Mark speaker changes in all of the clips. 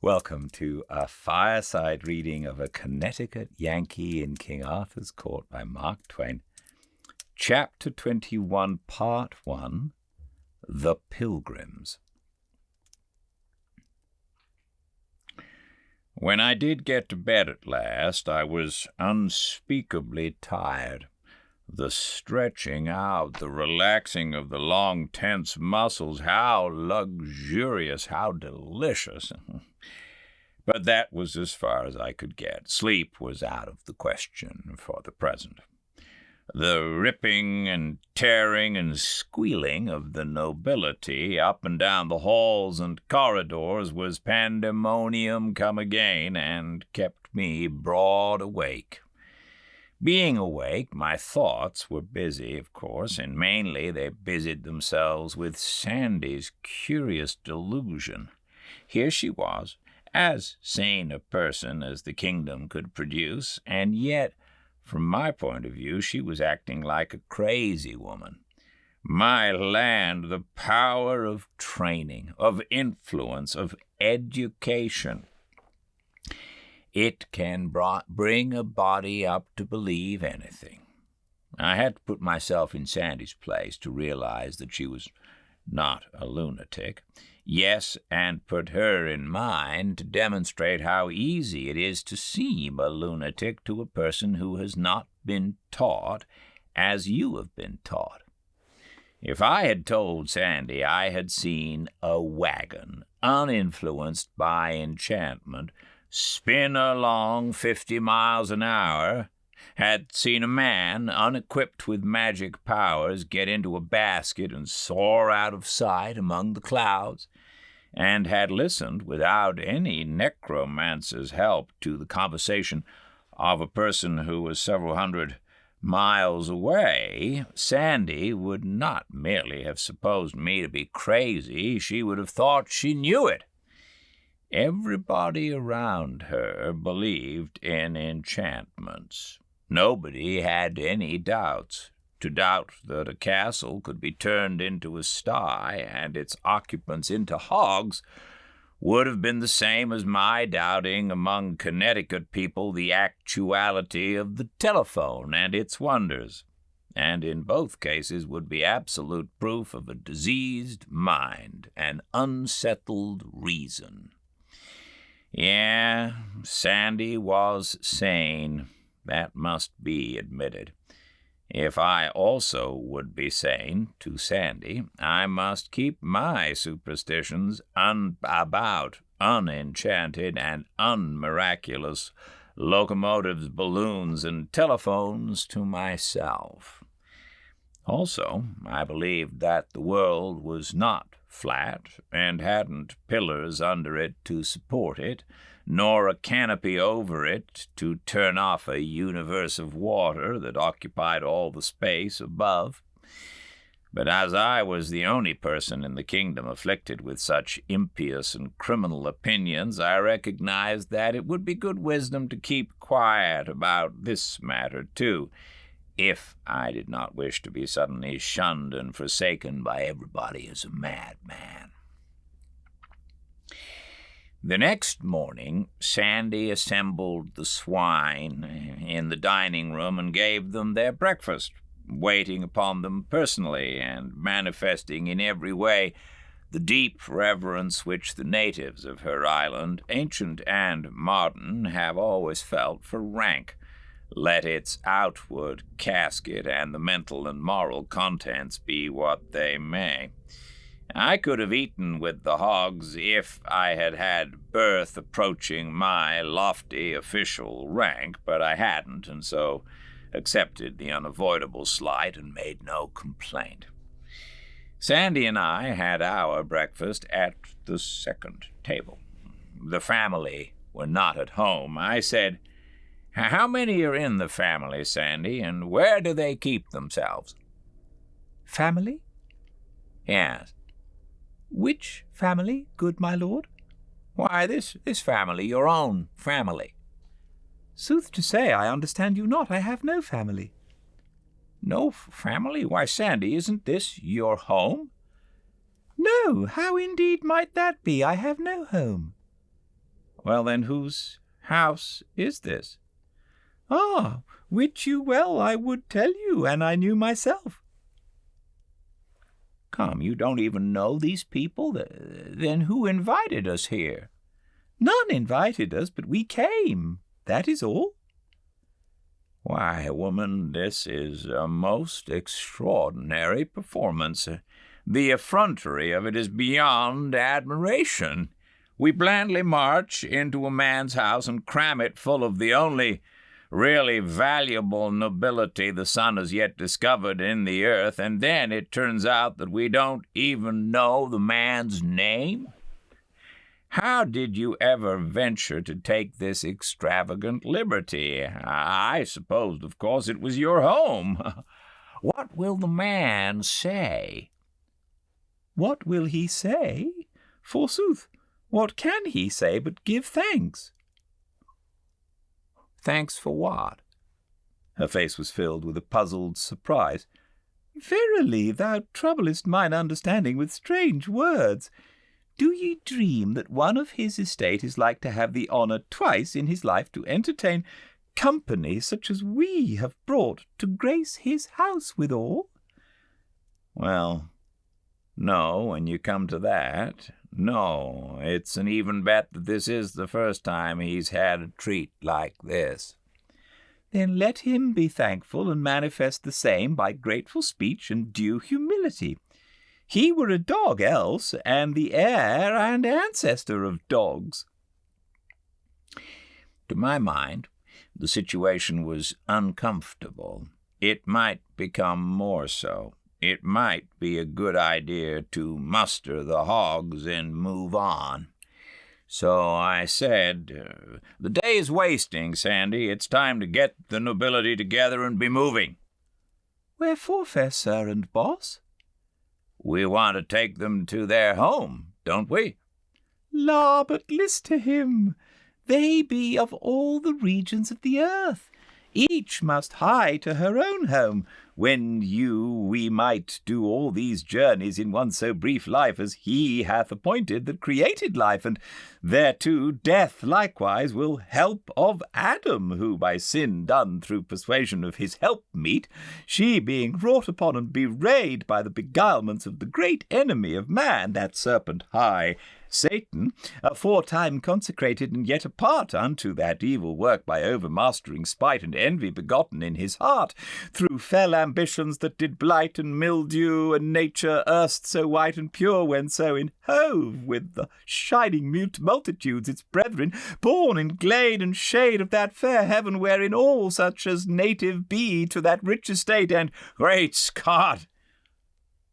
Speaker 1: Welcome to a fireside reading of A Connecticut Yankee in King Arthur's Court by Mark Twain. Chapter 21, Part 1, The Pilgrims. When I did get to bed at last, I was unspeakably tired. The stretching out, the relaxing of the long, tense muscles, how luxurious, how delicious. But that was as far as I could get. Sleep was out of the question for the present. The ripping and tearing and squealing of the nobility up and down the halls and corridors was pandemonium come again, and kept me broad awake. Being awake, my thoughts were busy, of course, and mainly they busied themselves with Sandy's curious delusion. Here she was, as sane a person as the kingdom could produce, and yet, from my point of view, she was acting like a crazy woman. My land, the power of training, of influence, of education. It can bring a body up to believe anything. I had to put myself in Sandy's place to realize that she was not a lunatic. Yes, and put her in mind to demonstrate how easy it is to seem a lunatic to a person who has not been taught as you have been taught. If I had told Sandy I had seen a wagon, uninfluenced by enchantment, spin along 50 miles an hour, had seen a man, unequipped with magic powers, get into a basket and soar out of sight among the clouds, and had listened without any necromancer's help to the conversation of a person who was several hundred miles away, Sandy would not merely have supposed me to be crazy, she would have thought she knew it. Everybody around her believed in enchantments. Nobody had any doubts. To doubt that a castle could be turned into a sty and its occupants into hogs would have been the same as my doubting among Connecticut people the actuality of the telephone and its wonders, and in both cases would be absolute proof of a diseased mind, an unsettled reason. Yeah, Sandy was sane. That must be admitted. If I also would be sane to Sandy, I must keep my superstitions about unenchanted and unmiraculous locomotives, balloons, and telephones to myself. Also, I believed that the world was not flat and hadn't pillars under it to support it, nor a canopy over it to turn off a universe of water that occupied all the space above. But as I was the only person in the kingdom afflicted with such impious and criminal opinions, I recognized that it would be good wisdom to keep quiet about this matter, too, if I did not wish to be suddenly shunned and forsaken by everybody as a madman. The next morning, Sandy assembled the swine in the dining room and gave them their breakfast, waiting upon them personally and manifesting in every way the deep reverence which the natives of her island, ancient and modern, have always felt for rank, let its outward casket and the mental and moral contents be what they may. I could have eaten with the hogs if I had had birth approaching my lofty official rank, but I hadn't, and so accepted the unavoidable slight and made no complaint. Sandy and I had our breakfast at the second table. The family were not at home. I said, "How many are in the family, Sandy, and where do they keep themselves?"
Speaker 2: "Family?"
Speaker 1: "Yes."
Speaker 2: "Which family, good my lord?"
Speaker 1: "Why, this family, your own family."
Speaker 2: "Sooth to say, I understand you not. I have no family."
Speaker 1: "No family? Why, Sandy, isn't this your home?"
Speaker 2: "No, how indeed might that be? I have no home."
Speaker 1: Well, then, whose house is this?
Speaker 2: Ah, wit you well I would tell you, an I knew myself.
Speaker 1: Come, you don't even know these people? Then who invited us here?
Speaker 2: None invited us, but we came. That is all.
Speaker 1: Why, woman, this is a most extraordinary performance. The effrontery of it is beyond admiration. We blandly march into a man's house and cram it full of the only really valuable nobility the sun has yet discovered in the earth, and then it turns out that we don't even know the man's name? How did you ever venture to take this extravagant liberty? I supposed, of course, it was your home. What will the man say?
Speaker 2: What will he say? Forsooth, what can he say but give thanks?
Speaker 1: Thanks for what?
Speaker 2: Her face was filled with a puzzled surprise. Verily, thou troublest mine understanding with strange words. Do ye dream that one of his estate is like to have the honour twice in his life to entertain company such as we have brought to grace his house withal?
Speaker 1: Well, no, when you come to that, no. It's an even bet that this is the first time he's had a treat like this.
Speaker 2: Then let him be thankful and manifest the same by grateful speech and due humility. He were a dog else, and the heir and ancestor of dogs.
Speaker 1: To my mind, the situation was uncomfortable. It might become more so. It might be a good idea to muster the hogs and move on. So I said, the day is wasting, Sandy. It's time to get the nobility together and be moving.
Speaker 2: Wherefore, fair sir and boss?
Speaker 1: We want to take them to their home, don't we?
Speaker 2: La, but list to him. They be of all the regions of the earth. Each must hie to her own home. When we might do all these journeys in one so brief life as he hath appointed that created life, and thereto death likewise will help of Adam, who by sin done through persuasion of his helpmeet, she being wrought upon and bewrayed by the beguilements of the great enemy of man, that serpent high, Satan, aforetime consecrated and yet apart unto that evil work by overmastering spite and envy begotten in his heart, through fell ambitions that did blight and mildew, and nature erst so white and pure when so in hove with the shining mute multitudes its brethren, born in glade and shade of that fair heaven wherein all such as native be to that rich estate and
Speaker 1: Great Scott!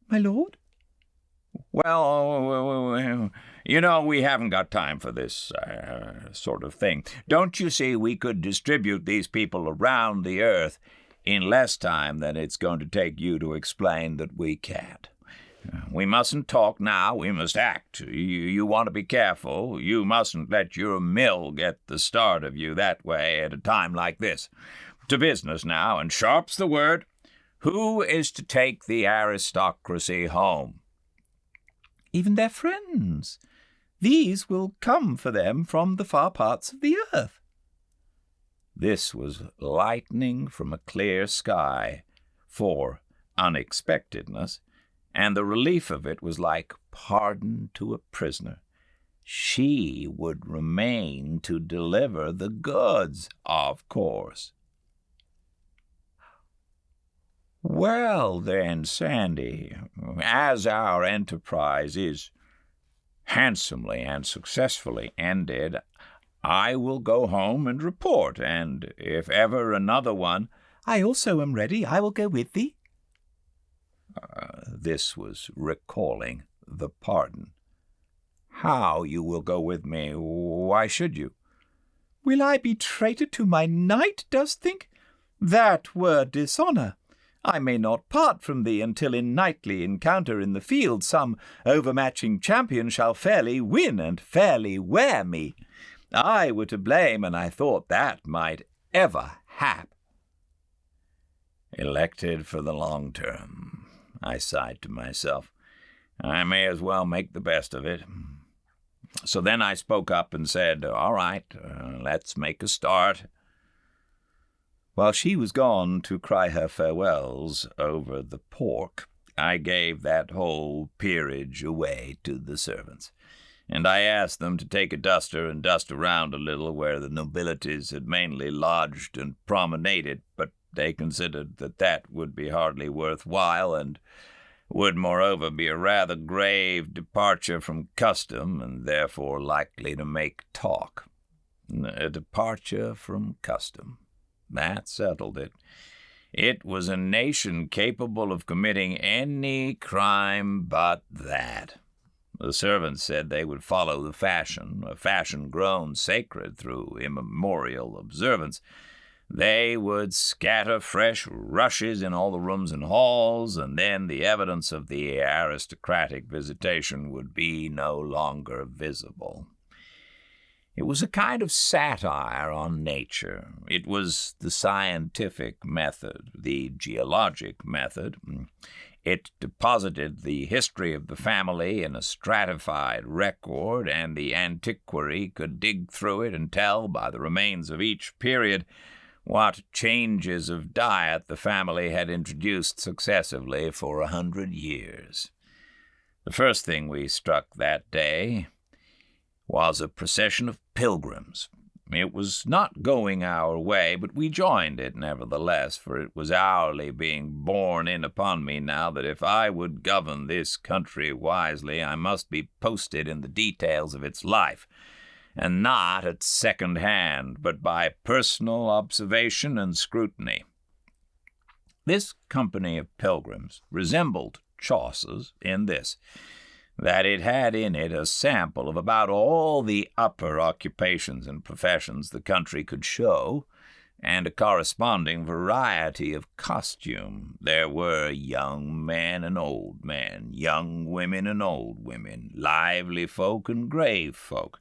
Speaker 2: My lord?
Speaker 1: Well, you know, we haven't got time for this sort of thing. Don't you see we could distribute these people around the earth in less time than it's going to take you to explain that we can't? We mustn't talk now, we must act. You want to be careful. You mustn't let your mill get the start of you that way at a time like this. To business now, and sharp's the word. Who is to take the aristocracy home?
Speaker 2: Even their friends. These will come for them from the far parts of the earth.
Speaker 1: This was lightning from a clear sky, for unexpectedness, and the relief of it was like pardon to a prisoner. She would remain to deliver the goods, of course. Well, then, Sandy, as our enterprise is handsomely and successfully ended, I will go home and report, and if ever another one—
Speaker 2: I also am ready. I will go with thee.
Speaker 1: This was recalling the pardon. How you will go with me? Why should you?
Speaker 2: Will I be traitor to my knight, dost think? That were dishonour. I may not part from thee until in knightly encounter in the field some overmatching champion shall fairly win and fairly wear me. I were to blame, and I thought that might ever hap.
Speaker 1: Elected for the long term, I sighed to myself. I may as well make the best of it. So then I spoke up and said, "All right, let's make a start." While she was gone to cry her farewells over the pork, I gave that whole peerage away to the servants, and I asked them to take a duster and dust around a little where the nobilities had mainly lodged and promenaded, but they considered that would be hardly worth while, and would moreover be a rather grave departure from custom, and therefore likely to make talk. A departure from custom. That settled it. It was a nation capable of committing any crime but that. The servants said they would follow the fashion, a fashion grown sacred through immemorial observance. They would scatter fresh rushes in all the rooms and halls, and then the evidence of the aristocratic visitation would be no longer visible. It was a kind of satire on nature. It was the scientific method, the geologic method. It deposited the history of the family in a stratified record, and the antiquary could dig through it and tell by the remains of each period what changes of diet the family had introduced successively for 100 years. The first thing we struck that day was a procession of pilgrims. It was not going our way, but we joined it nevertheless, for it was hourly being borne in upon me now that if I would govern this country wisely, I must be posted in the details of its life, and not at second hand, but by personal observation and scrutiny. This company of pilgrims resembled Chaucer's in this, that it had in it a sample of about all the upper occupations and professions the country could show, and a corresponding variety of costume. There were young men and old men, young women and old women, lively folk and grave folk.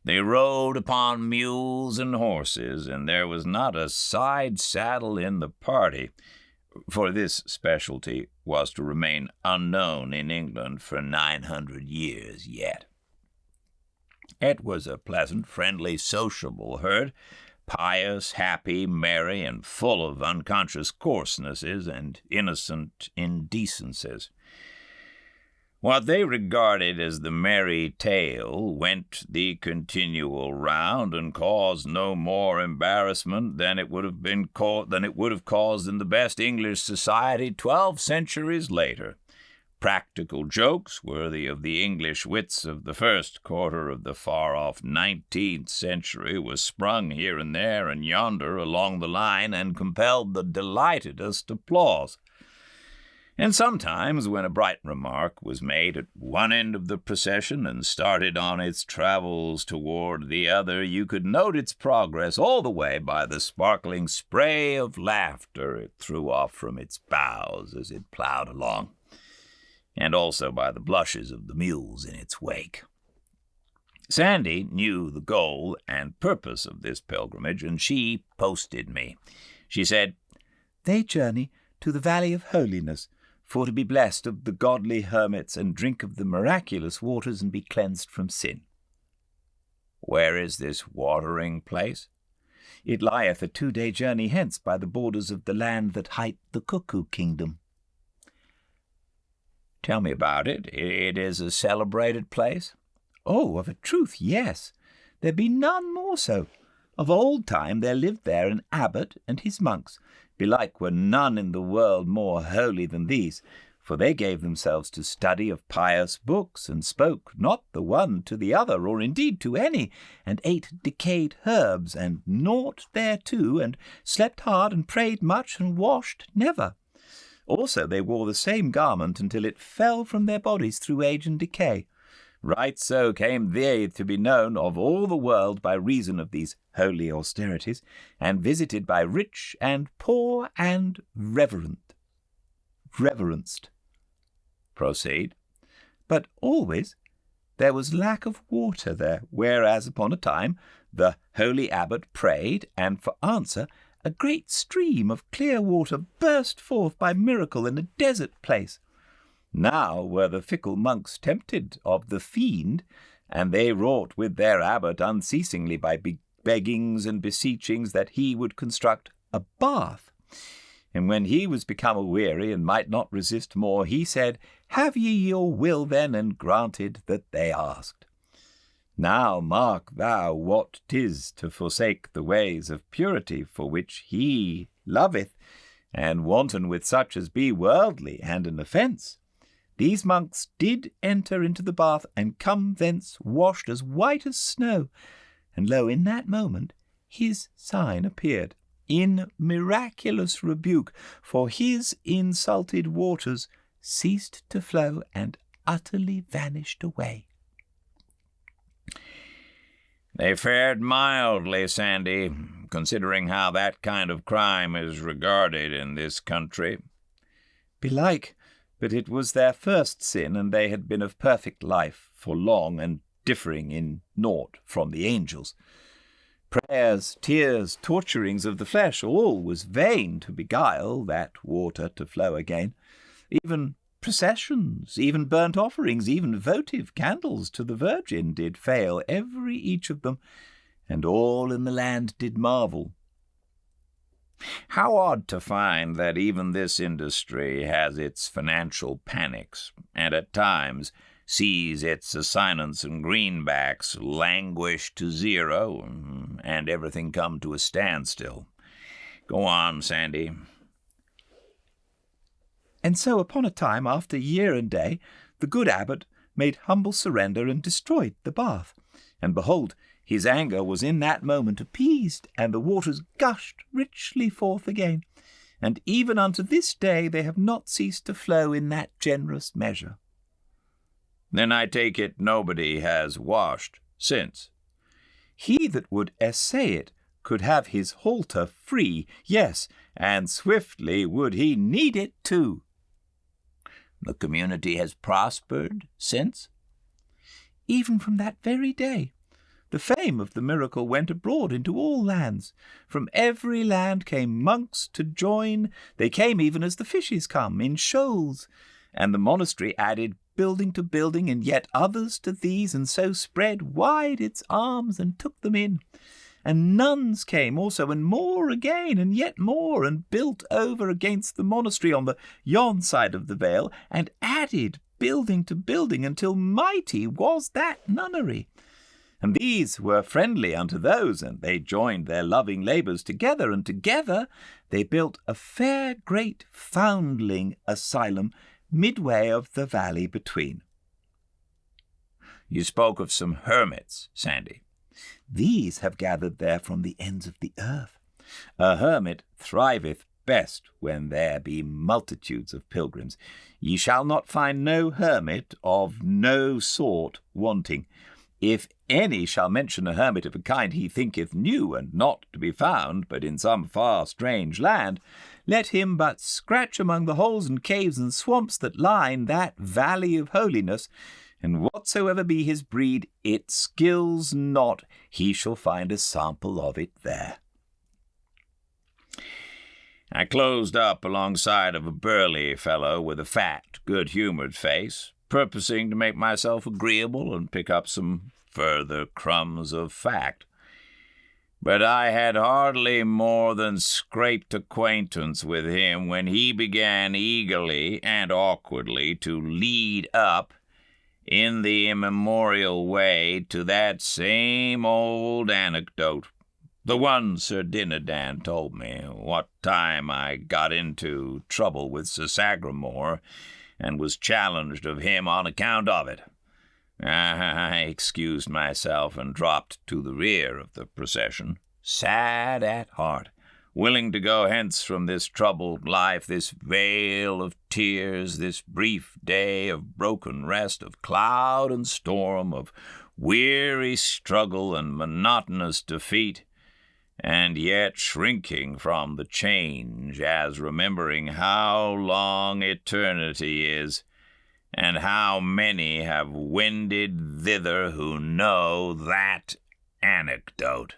Speaker 1: They rode upon mules and horses, and there was not a side saddle in the party, for this specialty was to remain unknown in England for 900 years yet. It was a pleasant, friendly, sociable herd, pious, happy, merry, and full of unconscious coarsenesses and innocent indecencies. What they regarded as the merry tale went the continual round and caused no more embarrassment than it would have caused in the best English society 12 centuries later. Practical jokes worthy of the English wits of the first quarter of the far-off 19th century were sprung here and there and yonder along the line and compelled the delightedest applause. And sometimes, when a bright remark was made at one end of the procession and started on its travels toward the other, you could note its progress all the way by the sparkling spray of laughter it threw off from its bows as it plowed along, and also by the blushes of the mules in its wake. Sandy knew the goal and purpose of this pilgrimage, and she posted me. She said,
Speaker 2: "They journey to the Valley of Holiness, for to be blessed of the godly hermits and drink of the miraculous waters and be cleansed from sin."
Speaker 1: "Where is this watering place?"
Speaker 2: "It lieth a 2-day journey hence by the borders of the land that hight the Cuckoo Kingdom."
Speaker 1: "Tell me about it. It is a celebrated place?"
Speaker 2: "Oh, of a truth, yes. There be none more so. Of old time there lived there an abbot and his monks. Belike were none in the world more holy than these, for they gave themselves to study of pious books, and spoke not the one to the other, or indeed to any, and ate decayed herbs, and naught thereto, and slept hard, and prayed much, and washed never. Also they wore the same garment until it fell from their bodies through age and decay. Right so came they to be known of all the world by reason of these holy austerities, and visited by rich and poor and reverenced.
Speaker 1: Proceed.
Speaker 2: But always there was lack of water there, whereas upon a time the holy abbot prayed, and for answer a great stream of clear water burst forth by miracle in a desert place. Now were the fickle monks tempted of the fiend, and they wrought with their abbot unceasingly by beggings and beseechings that he would construct a bath. And when he was become aweary and might not resist more, he said, Have ye your will then, and granted that they asked. Now mark thou what 'tis to forsake the ways of purity for which he loveth, and wanton with such as be worldly and an offence. These monks did enter into the bath, and come thence washed as white as snow. And lo, in that moment his sign appeared, in miraculous rebuke, for his insulted waters ceased to flow and utterly vanished away.
Speaker 1: They fared mildly, Sandy, considering how that kind of crime is regarded in this country.
Speaker 2: Belike, but it was their first sin, and they had been of perfect life for long, and differing in naught from the angels. Prayers, tears, torturings of the flesh, all was vain to beguile that water to flow again. Even processions, even burnt offerings, even votive candles to the Virgin did fail, every each of them, and all in the land did marvel.
Speaker 1: How odd to find that even this industry has its financial panics, and at times sees its assignments and greenbacks languish to zero, and everything come to a standstill. Go on, Sandy.
Speaker 2: And so upon a time, after year and day, the good abbot made humble surrender and destroyed the bath. And behold, his anger was in that moment appeased, and the waters gushed richly forth again. And even unto this day they have not ceased to flow in that generous measure.
Speaker 1: Then I take it nobody has washed since.
Speaker 2: He that would essay it could have his halter free, yes, and swiftly would he need it too.
Speaker 1: The community has prospered since?
Speaker 2: Even from that very day. The fame of the miracle went abroad into all lands. From every land came monks to join. They came even as the fishes come, in shoals. And the monastery added building to building, and yet others to these, and so spread wide its arms and took them in. And nuns came also, and more again, and yet more, and built over against the monastery on the yon side of the vale, and added building to building, until mighty was that nunnery. And these were friendly unto those, and they joined their loving labours together, and together they built a fair great foundling asylum midway of the valley between.
Speaker 1: You spoke of some hermits, Sandy.
Speaker 2: These have gathered there from the ends of the earth. A hermit thriveth best when there be multitudes of pilgrims. Ye shall not find no hermit of no sort wanting. If any shall mention a hermit of a kind he thinketh new, and not to be found but in some far strange land, let him but scratch among the holes and caves and swamps that line that valley of holiness, and whatsoever be his breed, it skills not, he shall find a sample of it there.
Speaker 1: I closed up alongside of a burly fellow with a fat, good-humored face, purposing to make myself agreeable and pick up some further crumbs of fact. But I had hardly more than scraped acquaintance with him when he began eagerly and awkwardly to lead up in the immemorial way to that same old anecdote, the one Sir Dinadan told me, what time I got into trouble with Sir Sagramore, and was challenged of him on account of it. I excused myself and dropped to the rear of the procession, sad at heart, willing to go hence from this troubled life, this vale of tears, this brief day of broken rest, of cloud and storm, of weary struggle and monotonous defeat, and yet shrinking from the change, as remembering how long eternity is, and how many have wended thither who know that anecdote.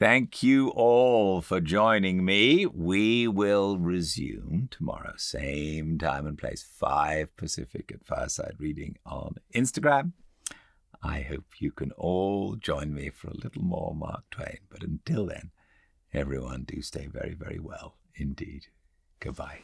Speaker 1: Thank you all for joining me. We will resume tomorrow, same time and place, 5 Pacific at Fireside Reading on Instagram. I hope you can all join me for a little more Mark Twain. But until then, everyone do stay very, very well indeed. Goodbye.